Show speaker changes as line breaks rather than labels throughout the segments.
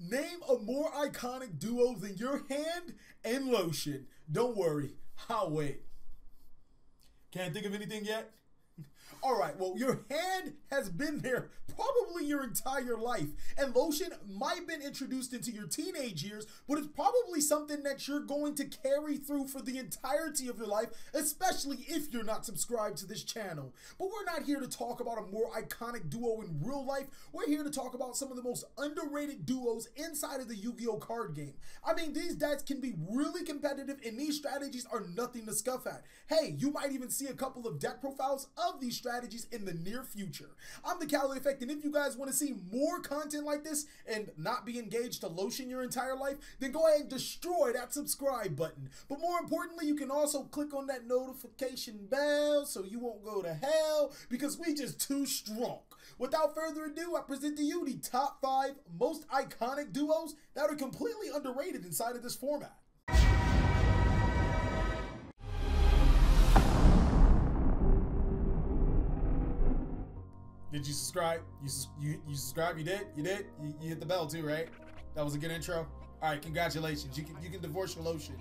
Name a more iconic duo than your hand and lotion. Don't worry, I'll wait. Can't think of anything yet? Alright, well, your hand has been there probably your entire life, and lotion might have been introduced into your teenage years, but it's probably something that you're going to carry through for the entirety of your life, especially if you're not subscribed to this channel. But we're not here to talk about a more iconic duo in real life. We're here to talk about some of the most underrated duos inside of the Yu-Gi-Oh card game. I mean, these decks can be really competitive, and these strategies are nothing to scuff at. Hey, you might even see a couple of deck profiles of these strategies in the near future. I'm TheCaliEffect, and if you guys want to see more content like this and not be engaged to lotion your entire life, then go ahead and destroy that subscribe button. But more importantly, you can also click on that notification bell so you won't go to hell, because we just too strong. Without further ado, I present to you the top 5 most iconic duos that are completely underrated inside of this format. Did you subscribe? You subscribe? You did? You did? You hit the bell too, right? That was a good intro. All right, congratulations. You can divorce your lotion,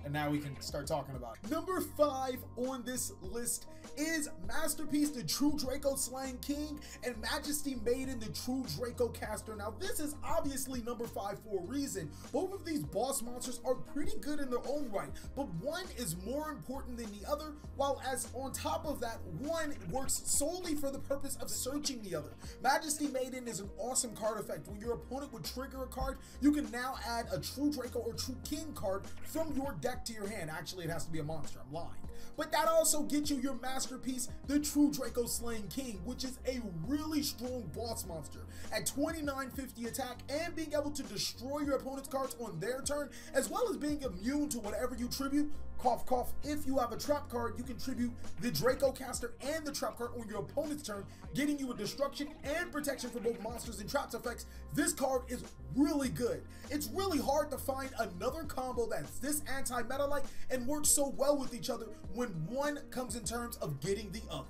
and now we can start talking about it. Number 5 on this list is Masterpiece, the True Draco Slaying King, and Majesty Maiden, the True Draco Caster. Now, this is obviously number 5 for a reason. Both of these boss monsters are pretty good in their own right, but one is more important than the other, while as on top of that, one works solely for the purpose of searching the other. Majesty Maiden is an awesome card effect. When your opponent would trigger a card, you can now add a True Draco or True King card from your deck to your hand. Actually, it has to be a monster, I'm lying. But that also gets you your Masterpiece, the True Draco Slaying King, which is a really strong boss monster. At 2950 attack and being able to destroy your opponent's cards on their turn, as well as being immune to whatever you tribute. Cough, cough. If you have a trap card, you can tribute the Draco Caster and the trap card on your opponent's turn, getting you a destruction and protection for both monsters and traps effects. This card is really good. It's really hard to find another combo that's this anti-meta-like and works so well with each other when one comes in terms of getting the other.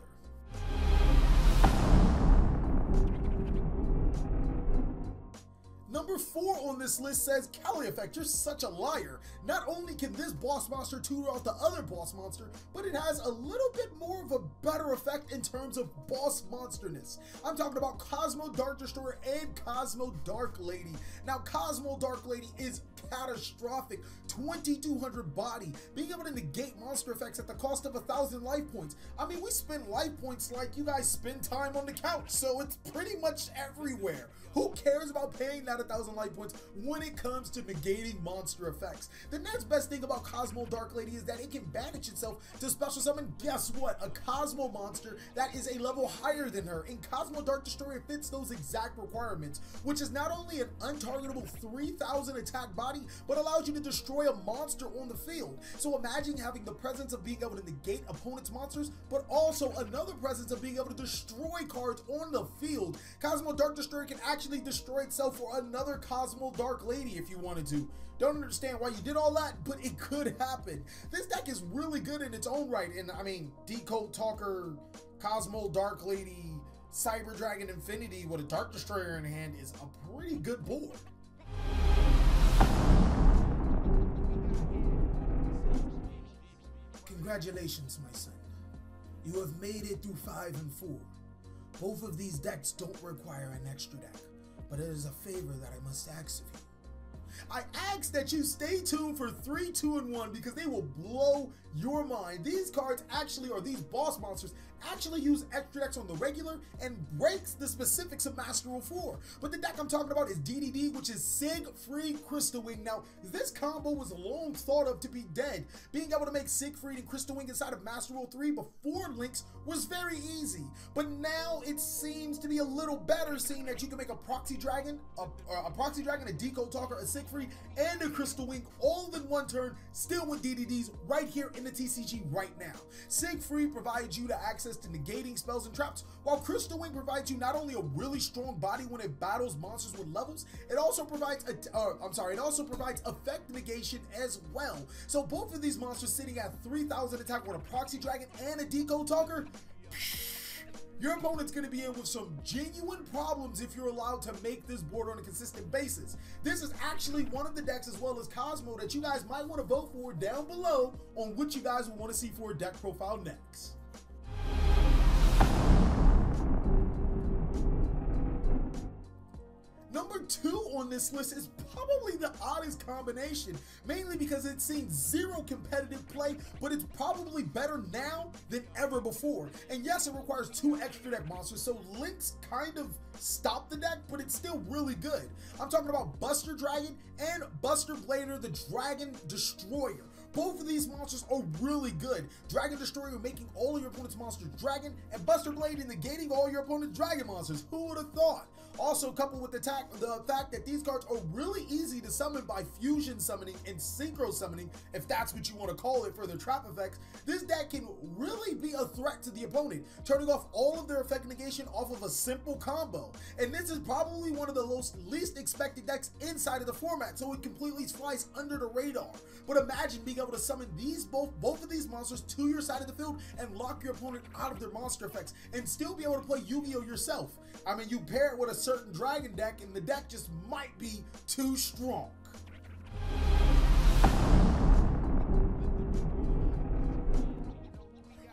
Number 4 on this list says, TheCaliEffect, you're such a liar. Not only can this boss monster tutor out the other boss monster, but it has a little bit more of a better effect in terms of boss monsterness. I'm talking about Cosmo Dark Destroyer and Cosmo Dark Lady. Now, Cosmo Dark Lady is catastrophic. 2200 body, being able to negate monster effects at the cost of 1000 life points. I mean, we spend life points like you guys spend time on the couch, so it's pretty much everywhere. Who cares about paying that 1000 life points when it comes to negating monster effects? The next best thing about Cosmo Dark Lady is that it can banish itself to special summon, guess what, a Cosmo monster that is a level higher than her, and Cosmo Dark Destroyer fits those exact requirements, which is not only an untargetable 3000 attack body, but allows you to destroy a monster on the field. So imagine having the presence of being able to negate opponent's monsters, but also another presence of being able to destroy cards on the field. Cosmo Dark Destroyer can actually destroy itself for another Cosmo Dark Lady if you wanted to. Don't understand why you did all that, but it could happen. This deck is really good in its own right, and I mean, Decode Talker, Cosmo Dark Lady, Cyber Dragon Infinity with a Dark Destroyer in hand is a pretty good board. Congratulations, my son. You have made it through 5 and 4. Both of these decks don't require an extra deck, but it is a favor that I must ask of you. I ask that you stay tuned for 3, 2, and 1 because they will blow your mind. These cards actually, or these boss monsters, actually use extra decks on the regular and breaks the specifics of Master Rule 4. But the deck I'm talking about is DDD, which is Siegfried Crystal Wing. Now, this combo was long thought of to be dead. Being able to make Siegfried and Crystal Wing inside of Master Rule 3 before Links was very easy. But now it seems to be a little better, seeing that you can make a Proxy Dragon, a Decode Talker, a Siegfried, and a Crystal Wing all in one turn, still with DDDs right here in the TCG right now. Siegfried provides you to access to negating spells and traps, while Crystal Wing provides you not only a really strong body when it battles monsters with levels, it also provides effect negation as well. So both of these monsters sitting at 3000 attack with a Proxy Dragon and a Decode Talker, your opponent's going to be in with some genuine problems if you're allowed to make this board on a consistent basis. This is actually one of the decks, as well as Cosmo, that you guys might want to vote for down below on which you guys will want to see for a deck profile next. Number 2 on this list is probably the oddest combination, mainly because it's seen zero competitive play, but it's probably better now than ever before. And yes, it requires 2 extra deck monsters, so links kind of stop the deck, but it's still really good. I'm talking about Buster Dragon and Buster Blader, the Dragon Destroyer. Both of these monsters are really good. Dragon Destroyer making all of your opponent's monsters dragon, and Buster Blade negating all your opponent's dragon monsters. Who would have thought? Also, coupled with the fact that these cards are really easy to summon by fusion summoning and synchro summoning, if that's what you want to call it for their trap effects, this deck can really be a threat to the opponent, turning off all of their effect negation off of a simple combo. And this is probably one of the least expected decks inside of the format, so it completely flies under the radar. But imagine being able to summon both of these monsters to your side of the field and lock your opponent out of their monster effects and still be able to play Yu-Gi-Oh yourself. I mean, you pair it with a certain dragon deck and the deck just might be too strong.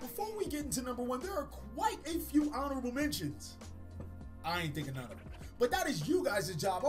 Before we get into number 1, there are quite a few honorable mentions. I ain't thinking none of them. But that is you guys' job. I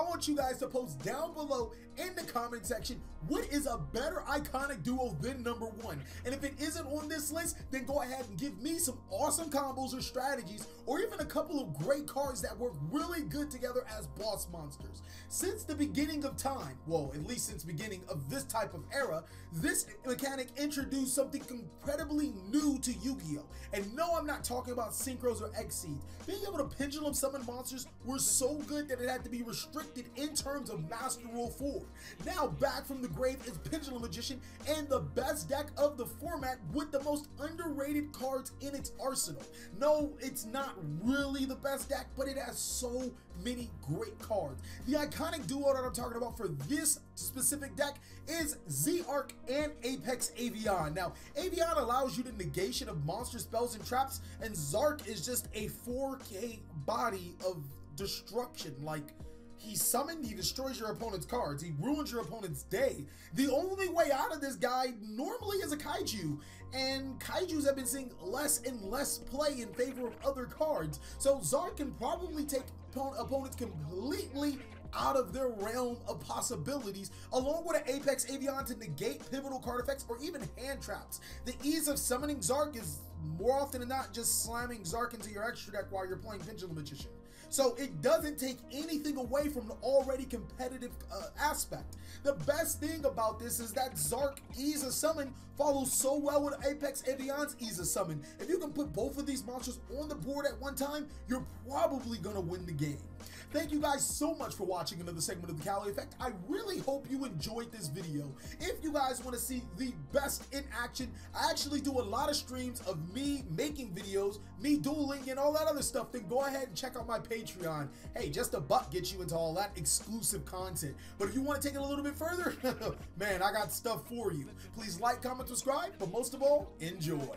want you guys to post down below in the comment section, what is a better iconic duo than number 1? And if it isn't on this list, then go ahead and give me some awesome combos or strategies, or even a couple of great cards that work really good together as boss monsters. Since the beginning of time, well, at least since the beginning of this type of era, this mechanic introduced something incredibly new to Yu-Gi-Oh! And no, I'm not talking about Synchros or X-Seeds. Being able to pendulum summon monsters were so good that it had to be restricted in terms of Master Rule 4. Now back from the grave is Pendulum Magician, and the best deck of the format with the most underrated cards in its arsenal. No, it's not really the best deck, but it has so many great cards. The iconic duo that I'm talking about for this specific deck is Z-Arc and Apex Avian. Now, Avian allows you the negation of monster spells and traps, and Zark is just a 4K body of destruction. Like, he's summoned, he destroys your opponent's cards, he ruins your opponent's day. The only way out of this guy normally is a kaiju, and kaijus have been seeing less and less play in favor of other cards, so Zark can probably take opponents completely out of their realm of possibilities, along with an Apex Avian to negate pivotal card effects or even hand traps. The ease of summoning Zark is more often than not just slamming Zark into your extra deck while you're playing Pendulum Magician. So it doesn't take anything away from the already competitive aspect. The best thing about this is that Zark ease of summon follows so well with Apex Avian's ease of summon. If you can put both of these monsters on the board at one time, you're probably gonna win the game. Thank you guys so much for watching another segment of the Cali Effect. I really hope you enjoyed this video. If you guys want to see the best in action, I actually do a lot of streams of me making videos, me dueling, and all that other stuff. Then go ahead and check out my Patreon. Hey, just a buck gets you into all that exclusive content. But if you want to take it a little bit further, man, I got stuff for you. Please like, comment, subscribe, but most of all, enjoy.